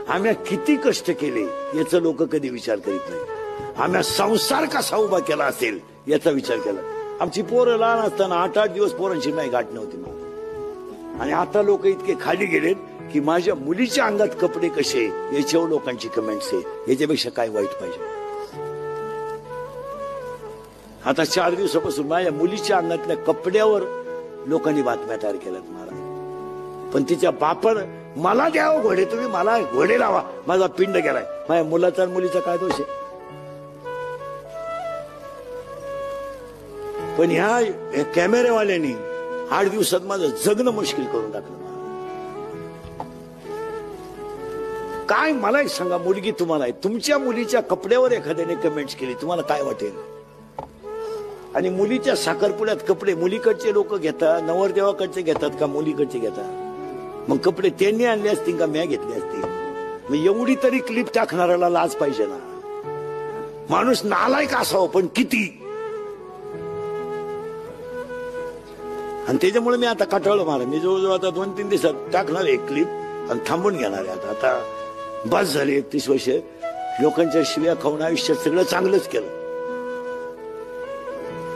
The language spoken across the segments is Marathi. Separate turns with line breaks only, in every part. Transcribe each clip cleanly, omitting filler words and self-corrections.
आम्ही किती कष्ट केले याचा लोक कधी विचार करीत नाही. आम्ही संसार कसा उभा केला असेल याचा विचार केला. आमची पोरं लहान असताना 8-8 दिवस पोरांची नाही गाठ नव्हती मला. आणि आता लोक इतके खाली गेलेत की माझ्या मुलीच्या अंगात कपडे कसे याच्यावर लोकांची कमेंट्स आहे. याच्यापेक्षा काय वाईट पाहिजे. आता 4 दिवसापासून माझ्या मुलीच्या अंगातल्या कपड्यावर लोकांनी बातम्या तयार केल्यात मला. पण तिच्या बापानं मला द्यावं घोडे, तुम्ही मला घोडे लावा, माझा पिंड गेलाय. माझ्या मुलाचा आणि मुलीचा काय दोष आहे. पण ह्या कॅमेरेवाल्यांनी 8 दिवसात माझं जगणं मुश्किल करून टाकलं. काय मला एक सांगा, मुलगी तुम्हाला आहे, तुमच्या मुलीच्या कपड्यावर एखाद्याने कमेंट्स केली, तुम्हाला काय वाटेल. आणि मुलीच्या साखरपुड्यात कपडे मुलीकडचे लोक घेतात, नवरदेवाकडचे घेतात का मुलीकडचे घेतात. मग कपडे त्यांनी आणले असतील का म्या घेतले असतील. मग एवढी तरी क्लिप टाकणाऱ्याला लाज पाहिजे ना. माणूस नालायक असावं पण किती. आणि त्याच्यामुळे मी आता कंटाळलो मला. मी जवळजवळ आता 2-3 दिवसात टाकणार एक क्लिप आणि थांबून घेणार आहे. आता बस झाली 31 वर्ष लोकांच्या शिव्या खाऊन आयुष्यात सगळं चांगलंच केलं.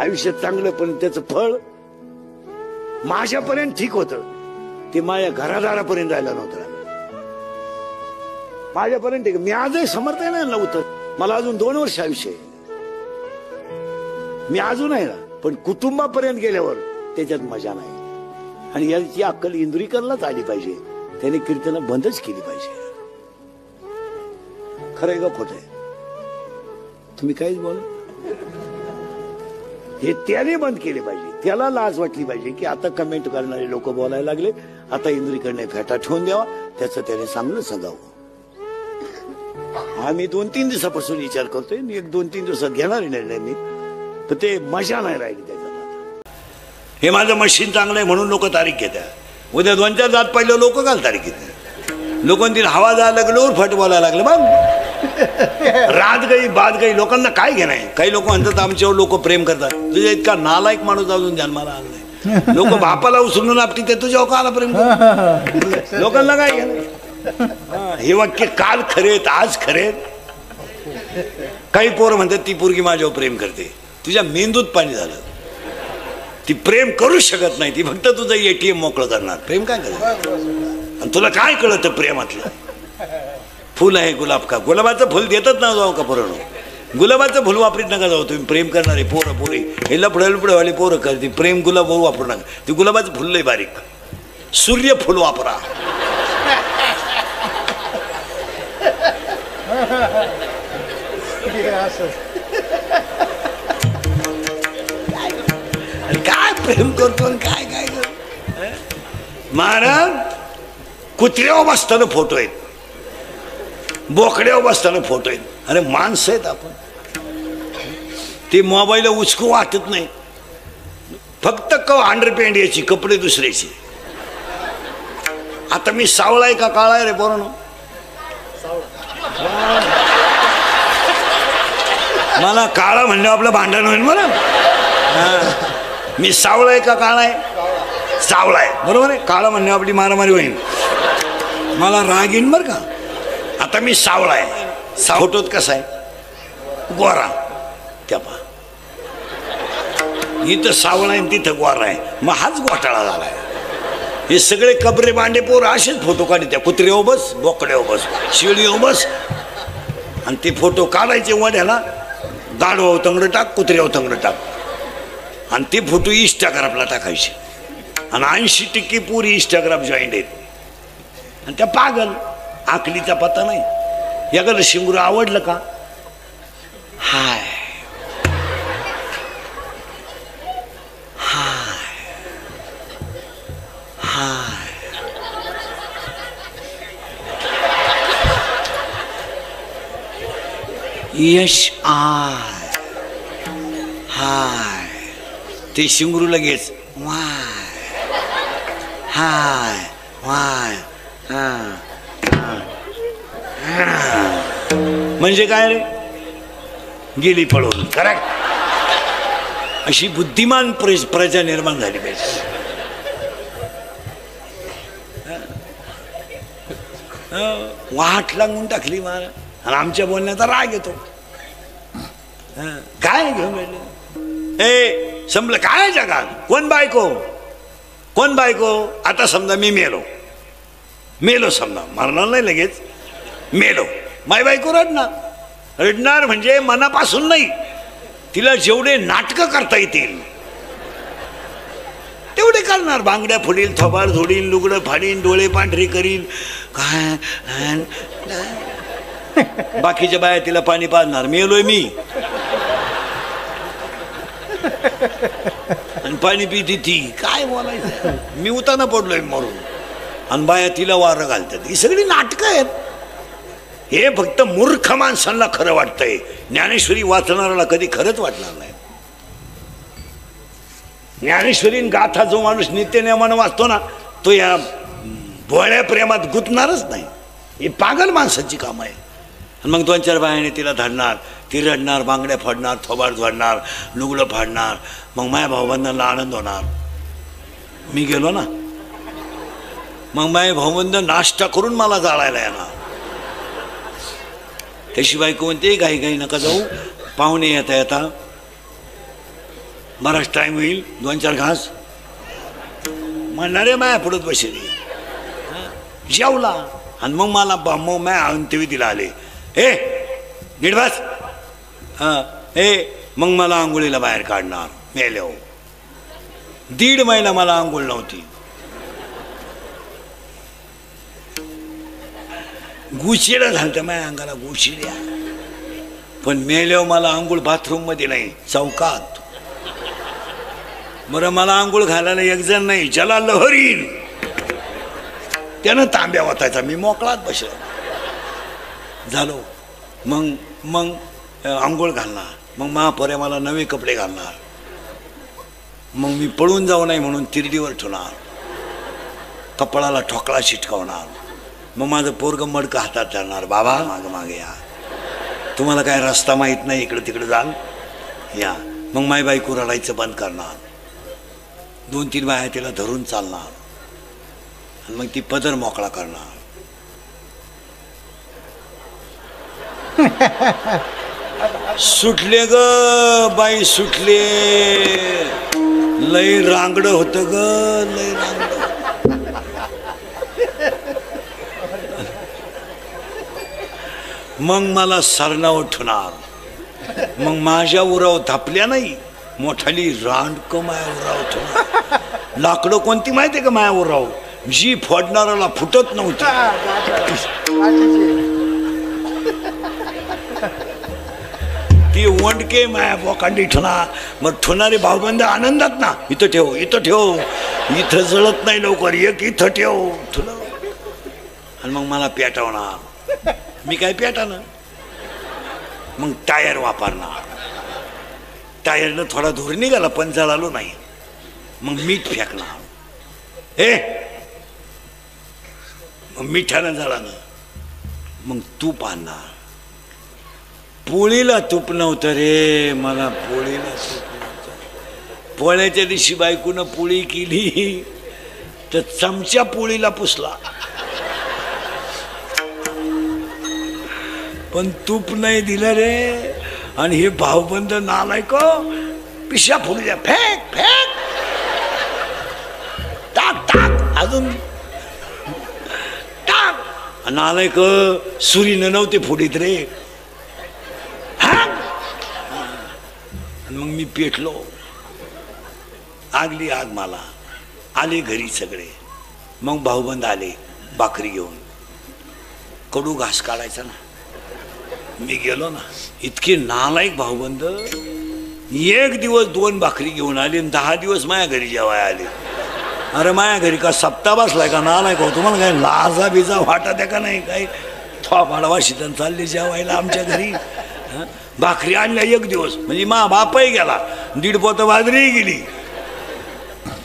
आयुष्यात चांगलं, पण त्याचं फळ माझ्यापर्यंत ठीक होतं, ते माझ्या घरादारापर्यंत जायला नव्हतं. माझ्यापर्यंत ठीक. मी आजही समर्थ आहे ना नव्हतं. मला अजून 2 वर्ष आयुष्य आहे. मी अजून आहे ना, पण कुटुंबापर्यंत गेल्यावर त्याच्यात मजा नाही. आणि याची अक्कल इंदुरीकरलाच आली पाहिजे. त्याने कीर्तनं बंदच केली पाहिजे. खरं आहे का खोटं आहे. तुम्ही काहीच बोल. हे त्याने बंद केले पाहिजे. त्याला लाज वाटली पाहिजे की आता कमेंट करणारे लोक बोलायला लागले, आता इंद्रीकडने फेटा ठेवून द्यावा, त्याचं त्याने चांगलं सांगावं. आम्ही 2-3 दिवसापासून विचार करतोय. मी 1-2-3 दिवसात घेणार निर्णय मी. तर ते मजा नाही राहिली त्याच्यात. हे माझं मशीन चांगलं आहे म्हणून लोक तारीख घेतात. उद्या 2-4 जात पहिले लोक काल तारीख घेतात. लोकांनी हवा जायला लागल्यावर फट बोलायला लागलं. बघ रात गई बाद गई, लोकांना काय घेणं आहे. काही लोक म्हणतात आमच्यावर लोक प्रेम करतात. तुझ्या इतका नालायक माणूस अजून जन्माला आला नाही. लोक बापाला उचलून आपली ते तुझ्यावर काला प्रेम करतात. लोकांना काय घेणं. हे वाक्य काल खरेत आज खरेत. काही पोरं म्हणतात ती पोरगी माझ्यावर प्रेम करते. तुझ्या मेंदूत पाणी झालं. ती प्रेम करू शकत नाही. ती फक्त तुझं ATM मोकळं करणार. प्रेम काय करणार. आणि तुला काय कळतं प्रेमातलं. फुल आहे गुलाब का, गुलाबाचं फुल देतच ना जाऊ का पोरांनो. गुलाबाचं फुल वापरीत नका जाऊ तुम्ही. प्रेम करणारे पोरं पोरे हे लपडे पोरं करते. प्रेम गुलाब वापरू नका. ते गुलाबाचं फुल लय बारीक. सूर्य फुल वापरा. काय प्रेम करतो काय काय करतो. महाराज कुत्र्यावर बसताना फोटो आहेत, बोकड्यावर बसताना फोटो आहेत. अरे माणसं आहेत आपण. ते मोबाईल उचकू वाटत नाही. फक्त अंडरपॅन्ट याची, कपडे दुसऱ्याची. आता मी सावळा आहे का काळा आहे रे पोरांनो. मला काळा म्हणलं आपलं भांडण होईल. मला मी सावळा आहे का काळा आहे. सावळा आहे बरोबर आहे. काळा म्हणलं आपली मारामारी होईल. मला राग येईन बरं का. आता मी सावळा आहे. फोटोत कसा आहे गोरा. त्या पा इथं सावळा आहे तिथं गोरा आहे. मग हाच घोटाळा झालाय. हे सगळे कबरे बांडे पोर असेच फोटो काढते. त्या कुत्र्यावर बस, बोकड्यावर बस, शिळीवर बस. आणि ते फोटो काढायचे वड्याला. गाढवावर तंगडं टाक, कुत्र्यावर तंगडं टाक. आणि ते फोटो इंस्टाग्रामला टाकायचे. आणि 80% पुरी इंस्टाग्राम जॉईंट आहेत. आणि त्या पागल आकलीचा पत्ता नाही. याकडे शिंगूर आवडलं का. हाय हाय हाय. यश आय हाय. ते शिंगरू लगेच वाय हाय वाय. म्हणजे काय रे. गेली पळून. करेक्ट. अशी बुद्धिमान प्रजा निर्माण झाली पाहिजे. वाट लागून टाकली मला आणि आमच्या बोलण्याचा राग येतो. काय घेऊन राहिले ए संपलं काय जगात. कोण बायको कोण बायको. आता समजा मी मेलो समजा मरणार नाही लगेच मेलो. माय बायको रडणार म्हणजे मनापासून नाही. तिला जेवढे नाटकं करता येतील तेवढे करणार. बांगड्या फोडील थोबाड झोडील लुगडं फाडीन डोळे पांढरे करील काय. बाकीच्या बाया तिला पाणी पाजणार. मेलोय मी आणि पाणी पिती ती. काय बोलायचं मी उताना पडलोय मरून आणि बाया तिला वारं घालतात. ही सगळी नाटकं आहेत. हे फक्त मूर्ख माणसांना खरं वाटतंय. ज्ञानेश्वरी वाचणाऱ्याला कधी खरंच वाटणार नाही. ज्ञानेश्वरी गाथा जो माणूस नित्यनेमानं वाचतो ना तो या भोळ्या प्रेमात गुंतणारच नाही. ही पागल माणसाची काम आहे. आणि मग 2-4 बायाने तिला धरणार. ती रडणार बांगड्या फाडणार थोबाड झोडणार लुगडं फाडणार. मग माझ्या भाऊबंधांना आनंद होणार. मी गेलो ना मग माझे भाऊबंध नाश्ता करून मला जाळायला येणार. त्याशी बायको म्हणते घाई नका जाऊ पाहुणे येता बराच टाईम होईल 2-4 घास म्हणणारे माया पुढत बसली. जेवला आणि मग मला मग माय अंत्यवी दिला आले. ए नीट बस. मग मला आंघोळीला बाहेर काढणार. मेलो 1.5 महिना मला आंघोळ नव्हती. गुचिड्या झालत्या माझ्या अंगाला गुचिड्या. पण मेल्यावर मला आंघोळ बाथरूम मध्ये नाही चौकात. बरं मला आंघोळ घालायला एक जण नाही ज्याला लहरीन त्यानं तांब्या वाचायचा. मी मोकळात बसलो झालो. मग आंघोळ घालणार. मग महापौरे मला नवे कपडे घालणार. मग मी पळून जाऊ नाही म्हणून तिरडीवर ठेवणार. कपडाला ठोकळा शिटकवणार. मग माझं पोरगं मडकं हातात धरणार. बाबा मागे या तुम्हाला काय रस्ता माहीत नाही इकडे तिकडे जाल या. मग माय बायको रडायचं बंद करणार. 2-3 बाया तिला धरून चालणार आणि मग ती पदर मोकळा करणार. सुटले ग बाई सुटले. लय रांगड होतं ग लय रांगड. मग मला सरना उठणार. मग माझ्या उराव थापल्या नाही मोठाली रांडक माया उराव ठेवणार. लाकडं कोणती माहिती का माया उराव जी फोडणाऱ्याला फुटत नव्हती. ती वंडके माया बोकांडी ठेवणार. मग ठेवणारे भाऊबंद आनंदात ना इथं ठेव इथं जळत नाही लवकर एक इथं ठेव ठुलं. आणि मग मला पेटवणार. मी काय पेटानं मग टायर वापरणार. टायरनं थोडा धूर निघाला पण जळालो नाही. मग मीठ फेकणार. मग मिठानं जळालं. मग तूप आणणार. पोळीला तूप नव्हतं रे मला. पोळीला तूप नव्हतं. पोळ्याच्या दिवशी बायकोनं पोळी केली तर चमचा पोळीला पुसला पण तूप नाही दिलं रे. आणि हे भाऊबंद नालायक पिशा फुल द्या फेक टाक अजून टाक. नालायक सुरीनं नव्हते फुडीत रे. मग मी पेटलो. आगली आग मला. आले घरी सगळे. मग भाऊबंद आले भाकरी घेऊन. कडू घास काढायचा ना. मी गेलो ना. इतके नालायक भाऊबंद. 1 दिवस 2 भाकरी घेऊन आली आणि 10 दिवस माझ्या घरी जेवाय आले. अरे माझ्या घरी का सप्ताह बसलाय का नालायक हो. तुम्हाला काय लाजा बिजा वाटत आहे का नाही. काही थोपाडवा शितन चालली जेवायला आमच्या घरी. भाकरी आणल्या 1 दिवस म्हणजे मा बापही गेला. 1.5 पोतं बाजरी गेली.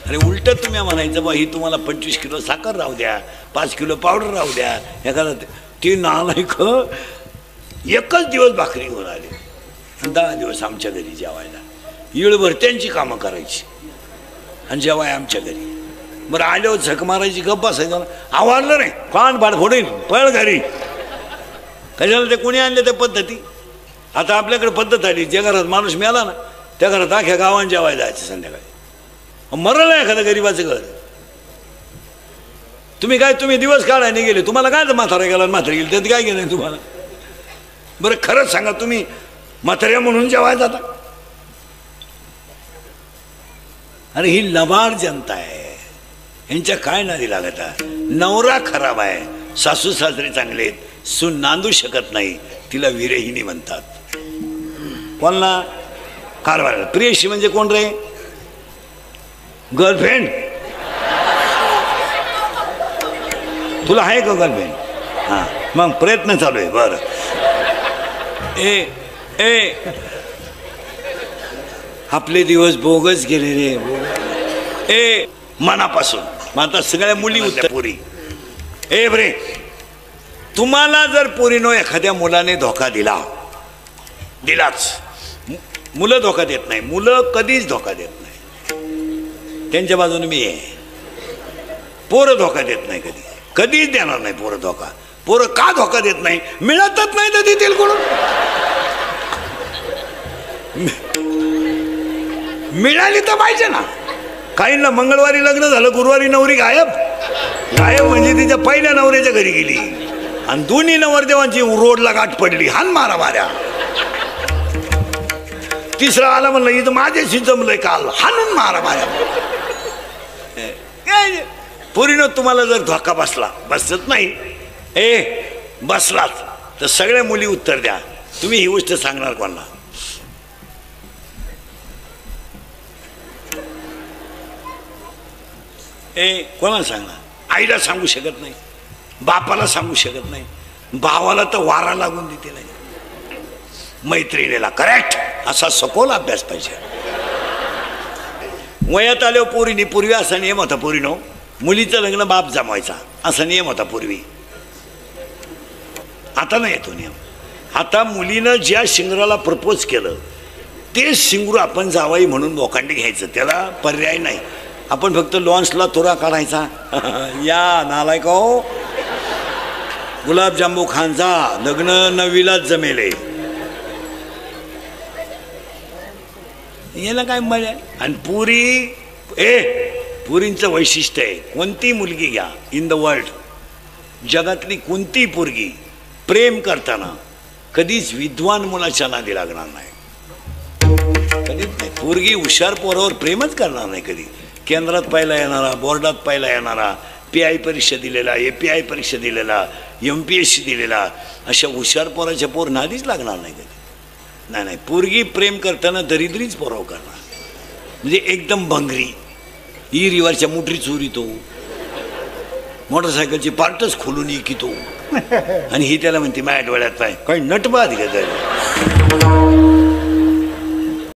अरे उलट तुम्ही म्हणायचं बा ही तुम्हाला 25 किलो साखर राहू द्या 5 किलो पावडर राहू द्या. एखादा ते नालायक 1च दिवस भाकरी घेऊन आले. 10 दिवस आमच्या घरी जेवायला. येळभर त्यांची कामं करायची आणि जेवाय आमच्या घरी. बरं आल्यावर झक मारायची गप्प बसायचं आवडलं नाही कान बाड फोडीन पळ घरी कशाला ते कोणी आणले त्या पद्धती आता आपल्याकडे पद्धत आली ज्या घरात माणूस मिळाला ना त्या घरात अख्या गावात जेवायला जायचं संध्याकाळी मरल नाही एखादं गरीबाचं घर तुम्ही दिवस काढायला गेले तुम्हाला काय म्हातारा गेला म्हातारा गेली त्यात काय गेलं तुम्हाला बरं खरंच सांगा तुम्ही म्हाताऱ्या म्हणून जेवायला जाता अरे ही लबाड जनता आहे यांच्या काय नादी लागत नवरा खराब आहे सासू सासरे चांगले आहेत सून नांदू शकत नाही तिला विरहिणी म्हणतात कोणला कारभार प्रियशी म्हणजे कोण रे गर्लफ्रेंड तुला आहे का गर्लफ्रेंड हां मग प्रयत्न चालू आहे बरं ए आपले दिवस बोगस गेले रे ए मनापासून मग आता सगळ्या मुली होत्या पोरी ए बरे तुम्हाला जर पोरीनो एखाद्या मुलाने धोका दिलाच मुलं धोका देत नाही मुलं कधीच धोका देत नाही त्यांच्या बाजूने मी आहे पोरं धोका देत नाही कधीच देणार नाही पोरं धोका पोरं का धोका देत नाही मिळतच नाही तर देतील कोण मिळाली तर पाहिजे ना काहींना मंगळवारी लग्न झालं गुरुवारी नवरी गायब म्हणजे तिच्या पहिल्या नवऱ्याच्या घरी गेली आणि दोन्ही नवरदेवांची रोडला गाठ पडली हान माऱ्या तिसरा आला म्हणलं इथं माझ्याशी जमलंय काल हाणून माऱ्या पोरीनं तुम्हाला जर धोका बसत नाही बसलाच तर सगळ्या मुली उत्तर द्या तुम्ही ही गोष्ट सांगणार कोणाला कोणाला सांगणार आईला सांगू शकत नाही बापाला सांगू शकत नाही भावाला तर वारा लागून देते नाही मैत्रिणीला करेक्ट असा सखोल अभ्यास पाहिजे वयात आल्यावर पोरीनी पूर्वी असा नियम होता पोरीनो मुलीचं लग्न बाप जमवायचा असा नियम होता पूर्वी आता नाही येतो नियम आता मुलीनं ज्या शिंगराला प्रपोज केलं ते शिंगरू आपण जावाई म्हणून बोकांडी घ्यायचं त्याला पर्याय नाही आपण फक्त लॉन्सला तोरा काढायचा या नालायक हो गुलाबजांबू खानचा लग्न 9वीलाच जमेले याला काय मजा आहे आणि पुरींचं वैशिष्ट्य आहे कोणती मुलगी घ्या इन द वर्ल्ड जगातली कोणती पोरगी प्रेम करताना कधीच विद्वान मुलाच्या नादी लागणार नाही कधीच नाही पोरगी हुशार पोरावर प्रेमच करणार नाही कधी केंद्रात पाहिला येणारा बोर्डात पाहिला येणारा PI परीक्षा दिलेला API परीक्षा दिलेला MPSC दिलेला अशा हुशार पोराच्या पोर नादीच लागणार नाही कधी नाही पोरगी प्रेम करताना दरिद्रीच पोराव करणार म्हणजे एकदम भंगरी ही रिवारच्या मोटरी चोरीतो मोटरसायकलची पार्टच खोलून इकितो आणि ही त्याला म्हणते माझ्या डोळ्यात पाय काही नटबाद घ्या